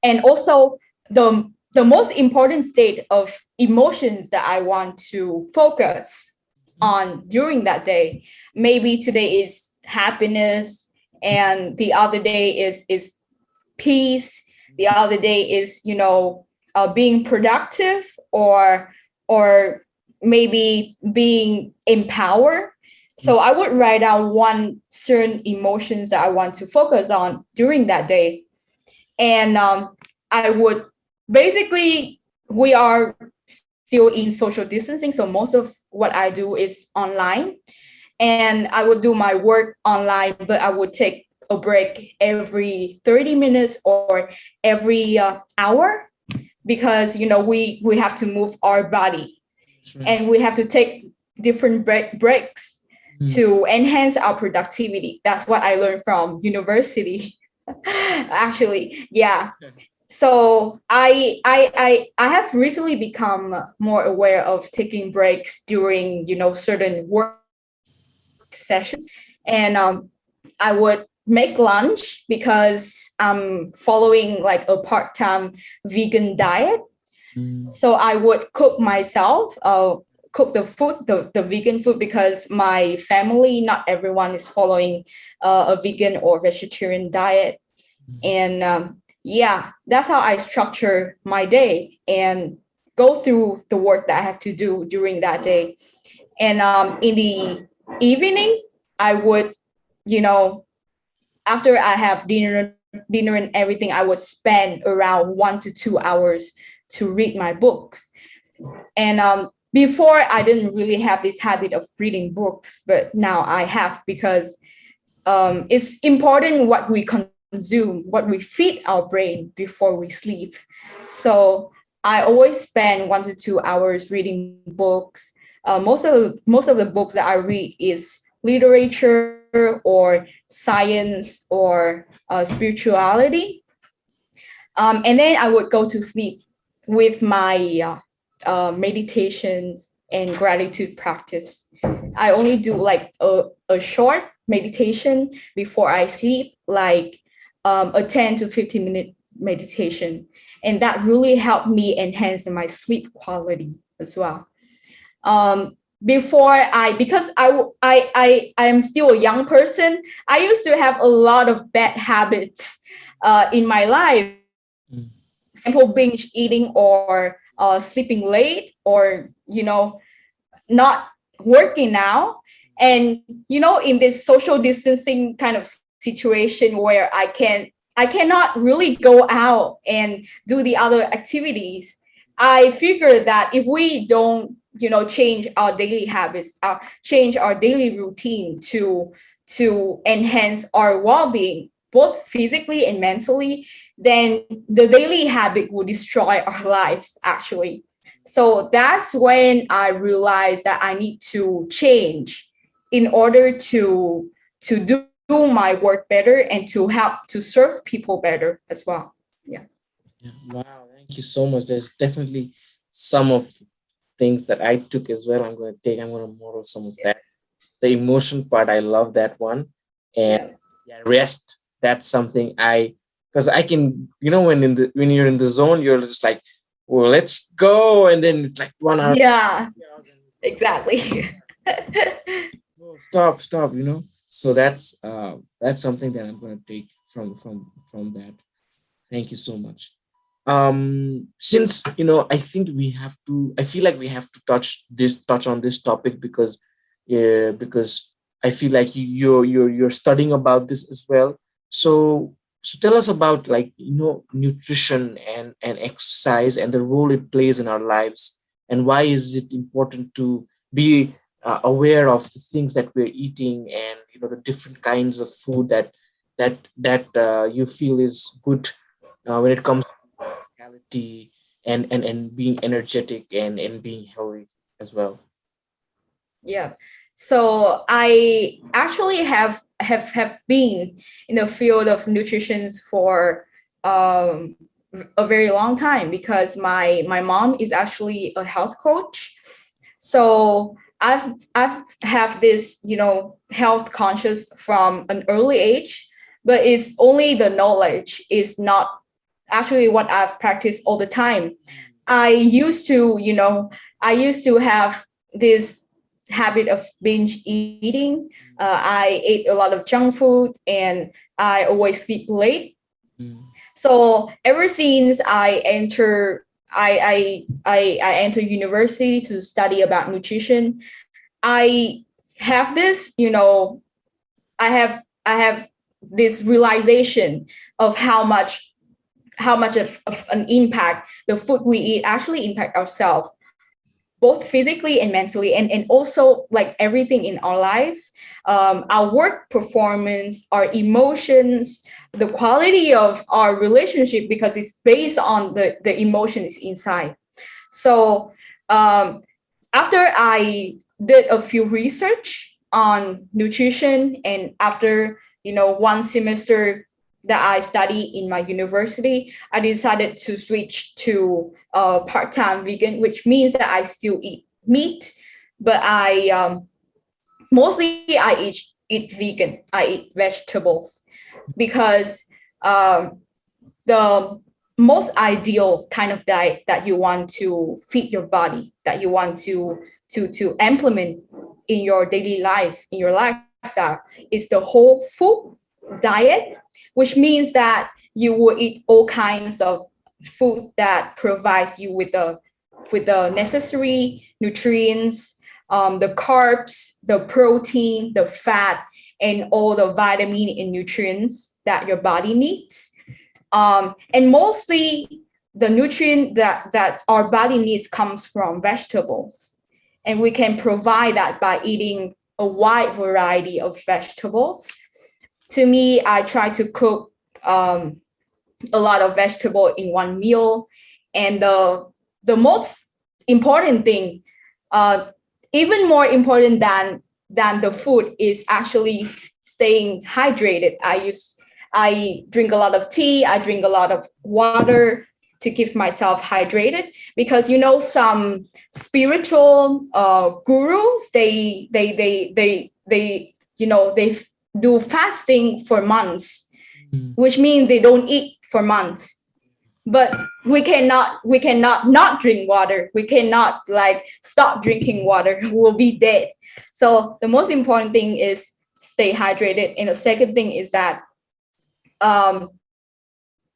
and also the most important state of emotions that I want to focus on during that day. Maybe today is happiness, and the other day is peace. The other day is, being productive, or maybe being empowered. So I would write down one certain emotions that I want to focus on during that day. And I would basically, we are still in social distancing, so most of what I do is online, and I would do my work online, but I would take a break every 30 minutes or every hour, because we have to move our body, and we have to take different breaks to enhance our productivity. That's what I learned from university. Actually, yeah. So I have recently become more aware of taking breaks during, certain work sessions. And I would make lunch, because I'm following like a part-time vegan diet. So I would cook myself, cook the food, the vegan food, because my family, not everyone is following a vegan or vegetarian diet. And yeah, that's how I structure my day and go through the work that I have to do during that day. And in the evening, I would, you know, after I have dinner and everything, I would spend around 1 to 2 hours to read my books. And before, I didn't really have this habit of reading books, but now I have, because it's important what we consume, what we feed our brain before we sleep. So I always spend 1 to 2 hours reading books. Most of the books that I read is literature or science or spirituality. And then I would go to sleep with my meditations and gratitude practice. I only do like a short meditation before I sleep, like a 10 to 15 minute meditation. And that really helped me enhance my sleep quality as well. Before because I am still a young person, I used to have a lot of bad habits in my life. For example, binge eating, or sleeping late, or not working now. And in this social distancing kind of situation, where I cannot really go out and do the other activities, I figured that if we don't change our daily habits, change our daily routine to enhance our well-being, both physically and mentally, then the daily habit will destroy our lives, actually. So that's when I realized that I need to change in order to do my work better and to help to serve people better as well. Yeah. Yeah. Wow, thank you so much. There's definitely some of the things that I took as well. I'm going to model some of that. The emotion part, I love that one. And Yeah. yeah, rest, that's something because I can, when you're in the zone, you're just like, well, let's go. And then it's like 1 hour, Yeah, 2 hours, and it's like, exactly. no, stop. So that's something that I'm going to take from that. Thank you so much. Since I feel like we have to touch on this topic, because I feel like you're studying about this as well. So So tell us about, like, nutrition and exercise and the role it plays in our lives, and why is it important to be aware of the things that we're eating, and the different kinds of food that you feel is good when it comes to vitality and being energetic and being healthy as well. Yeah. So I actually have been in the field of nutrition for um, a very long time because my mom is actually a health coach. So I've have this, health conscious from an early age, but it's only the knowledge is not actually what I've practiced all the time. I used to, I used to have this habit of binge eating. I ate a lot of junk food and I always sleep late. Mm. So ever since I enter university to study about nutrition, I have this, I have this realization of how much of an impact the food we eat actually impact ourselves, both physically and mentally, and also like everything in our lives, our work performance, our emotions, the quality of our relationship, because it's based on the emotions inside. So um, after I did a few research on nutrition, and after one semester that I study in my university, I decided to switch to part-time vegan, which means that I still eat meat, but I mostly I eat vegan. I eat vegetables because um, the most ideal kind of diet that you want to feed your body, that you want to implement in your daily life, in your lifestyle, is the whole food diet, which means that you will eat all kinds of food that provides you with the necessary nutrients, the carbs, the protein, the fat, and all the vitamin and nutrients that your body needs. And mostly the nutrient that our body needs comes from vegetables. And we can provide that by eating a wide variety of vegetables. To me, I try to cook um, a lot of vegetable in one meal. And the most important thing, uh, even more important than the food, is actually staying hydrated. I drink a lot of tea. I drink a lot of water to keep myself hydrated, because some spiritual gurus, they they do fasting for months, Mm. which means they don't eat for months. But we cannot not drink water. We cannot like stop drinking water. We'll be dead. So the most important thing is stay hydrated, and the second thing is that um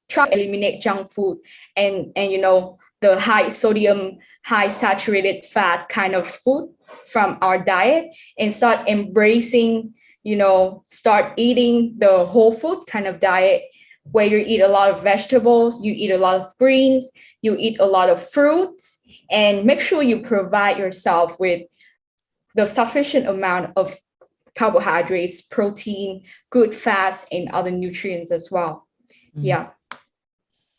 try to eliminate junk food and the high sodium, high saturated fat kind of food from our diet, and start embracing, start eating the whole food kind of diet, where you eat a lot of vegetables, you eat a lot of greens, you eat a lot of fruits, and make sure you provide yourself with the sufficient amount of carbohydrates, protein, good fats, and other nutrients as well. Mm. Yeah.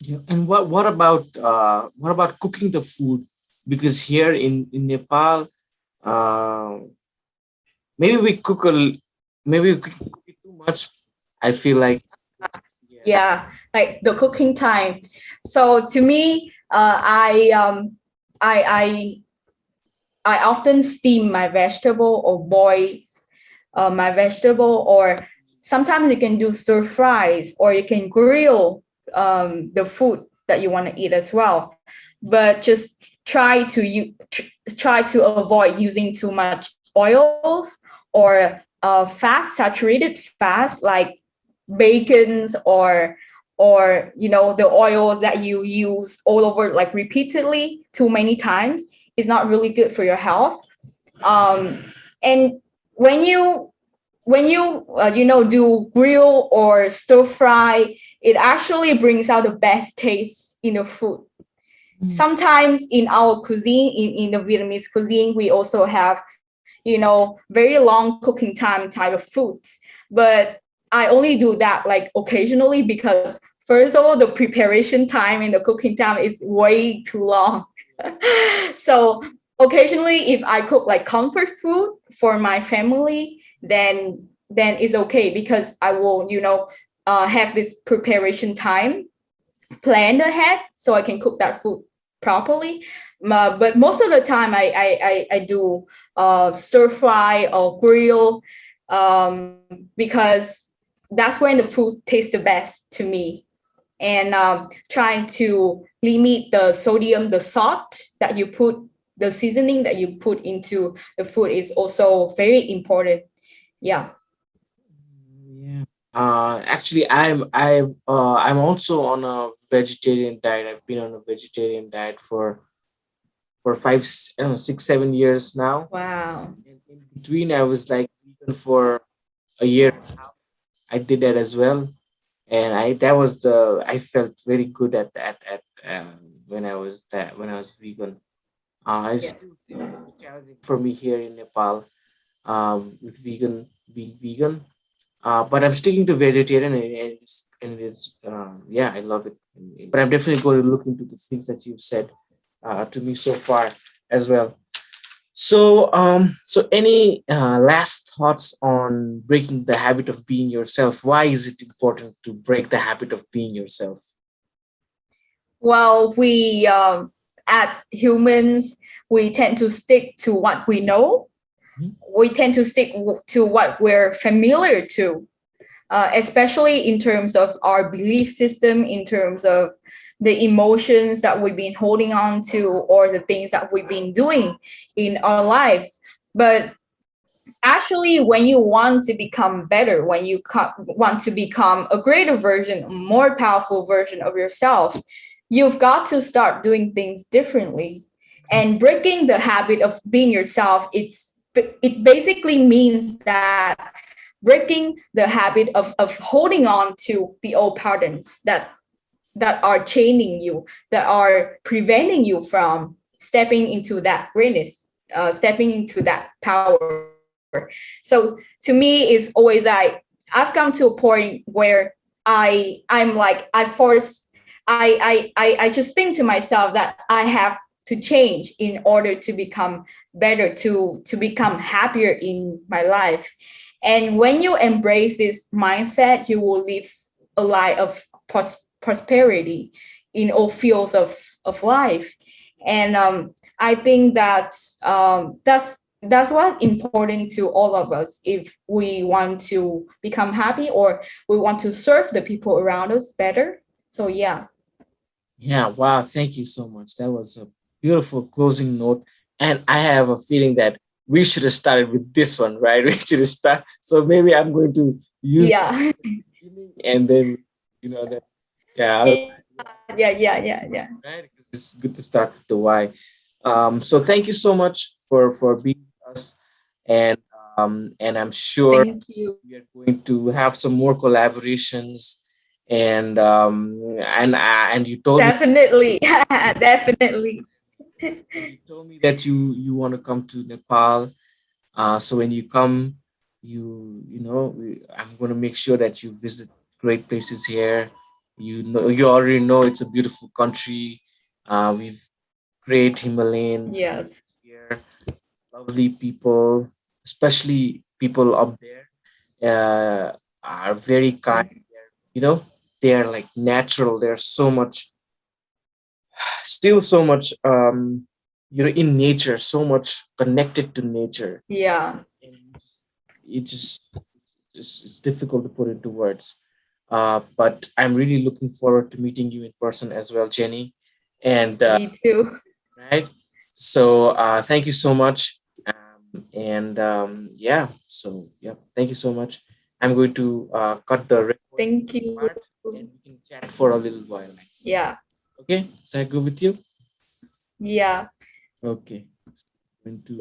Yeah. And what about cooking the food? Because here in Nepal, uh, maybe we cook maybe we cook it too much. I feel like, yeah. Yeah, like the cooking time. So to me, I I often steam my vegetable or boil my vegetable, or sometimes you can do stir fries, or you can grill the food that you want to eat as well. But just try to avoid using too much oils or saturated fats like bacons, or the oils that you use all over like repeatedly too many times is not really good for your health. And when you when you do grill or stir fry, it actually brings out the best taste in the food. Mm. Sometimes in our cuisine, in the Vietnamese cuisine, we also have, very long cooking time type of food. But I only do that like occasionally because first of all, the preparation time and the cooking time is way too long. So occasionally if I cook like comfort food for my family, then it's okay because I will, have this preparation time planned ahead so I can cook that food properly. But most of the time, I do stir fry or grill, because that's when the food tastes the best to me. And trying to limit the sodium, the salt that you put, the seasoning that you put into the food is also very important. Yeah. Yeah. Actually, I'm also on a vegetarian diet. I've been on a vegetarian diet for I don't know, 6, 7 years now. Wow. And in between, I was like vegan for a year. I did that as well, and I felt very good when I was vegan. It's Yeah. still challenging for me here in Nepal, with being vegan. But I'm sticking to vegetarian, and yeah, I love it. But I'm definitely going to look into the things that you've said to me so far as well. So any last thoughts on breaking the habit of being yourself? Why is it important to break the habit of being yourself? Well, we as humans, we tend to stick to what we know. Mhm. We tend to stick to what we're familiar to, especially in terms of our belief system, in terms of the emotions that we've been holding on to, or the things that we've been doing in our lives. But actually, when you want to become better, when you want to become a greater version, a more powerful version of yourself, you've got to start doing things differently. And breaking the habit of being yourself, it basically means that breaking the habit of holding on to the old patterns that are chaining you, that are preventing you from stepping into that greatness, stepping into that power. So to me, it's always like I've come to a point where I'm like I just think to myself that I have to change in order to become better, to become happier in my life. And when you embrace this mindset, you will live a life of prosperity in all fields of life. And I think that's what's important to all of us if we want to become happy or we want to serve the people around us better. So yeah. Yeah, wow, thank you so much. That was a beautiful closing note. And I have a feeling that we should have started with this one, right? We should have started. So maybe I'm going to use that Yeah. beginning and then, that, yeah, Yeah. right? Because it's good to start with the why. So thank you so much for being with us, and and I'm sure Thank you. we are going to have some more collaborations, and you told me Definitely. Definitely. you told me that you want to come to Nepal. So when you come, I'm going to make sure that you visit great places here. You already know it's a beautiful country. We've great Himalayan Yes. here, lovely people, especially people up there, are very kind. Mhm. You know, they're like natural. There's so much, still so much, in nature, so much connected to nature. Yeah. And it just it's difficult to put into words. But I'm really looking forward to meeting you in person as well, Jenny. And Me too. right, so thank you so much. And yeah, so yeah, thank you so much. I'm going to cut the recording Thank you. part, and we can chat for a little while. Yeah. Okay, is that good with you? Yeah. Okay. Going to